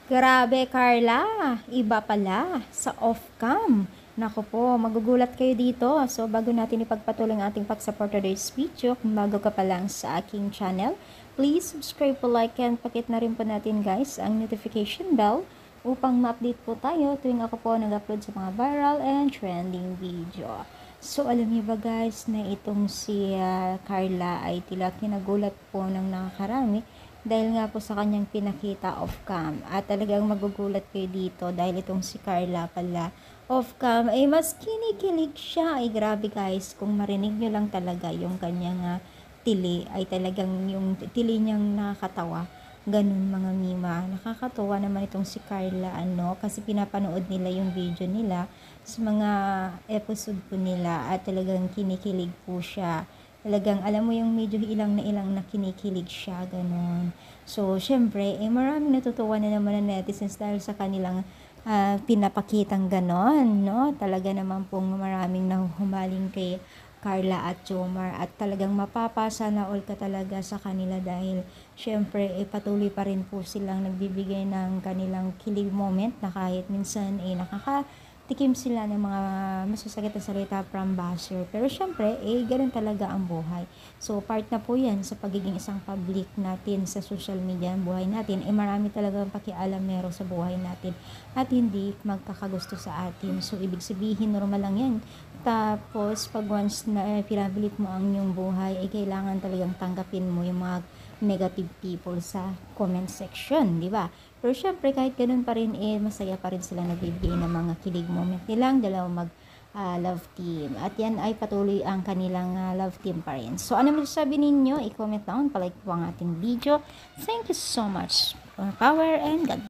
Grabe, Carla. Iba pala sa off-cam. Naku po, magugulat kayo dito. So, bago natin ipagpatuloy ang ating pag-support today's video, kung bago ka pa lang sa aking channel, please subscribe po, like, and pakit na rin po natin guys ang notification bell upang ma-update po tayo tuwing ako po nag-upload sa mga viral and trending video. So, alam niyo ba guys na itong si Carla ay tila kinagulat po ng nakakarami dahil nga po sa kanyang pinakita off-cam. At talagang magugulat kayo dito dahil itong si Carla pala off-cam ay mas kinikilig siya. Ay grabe guys, kung marinig nyo lang talaga yung kanyang tili, ay talagang yung tili niyang nakakatawa. Ganun mga mima. Nakakatuwa naman itong si Carla, kasi pinapanood nila yung video nila sa mga episode po nila at talagang kinikilig po siya. Talagang alam mo yung medyo ilang na kinikilig siya, ganun. So, syempre, maraming natutuwa na naman na netizens dahil sa kanilang pinapakitang ganon, no? Talaga naman pong maraming nahuhumaling kay Carla at Jomar at talagang mapapasa na all ka talaga sa kanila dahil syempre patuloy pa rin po silang nagbibigay ng kanilang kilig moment na kahit minsan nakakatikim sila ng mga masasakit na salita from basher. Pero syempre, ganun talaga ang buhay. So, part na po yan sa pagiging isang public natin sa social media ang buhay natin. Marami talagang pakialam meron sa buhay natin at hindi magkakagusto sa atin. So, ibig sabihin, normal lang yan. Tapos, pag once na pinabilit mo ang iyong buhay, kailangan talagang tanggapin mo yung mga negative people sa comment section, di ba? Pero syempre, kahit ganun pa rin, masaya pa rin sila nagbibigay ng mga kilig moment nilang dalawang love team. At yan ay patuloy ang kanilang love team pa rin. So, ano masasabi ninyo? I-comment down, palike po ang ating video. Thank you so much for power and God.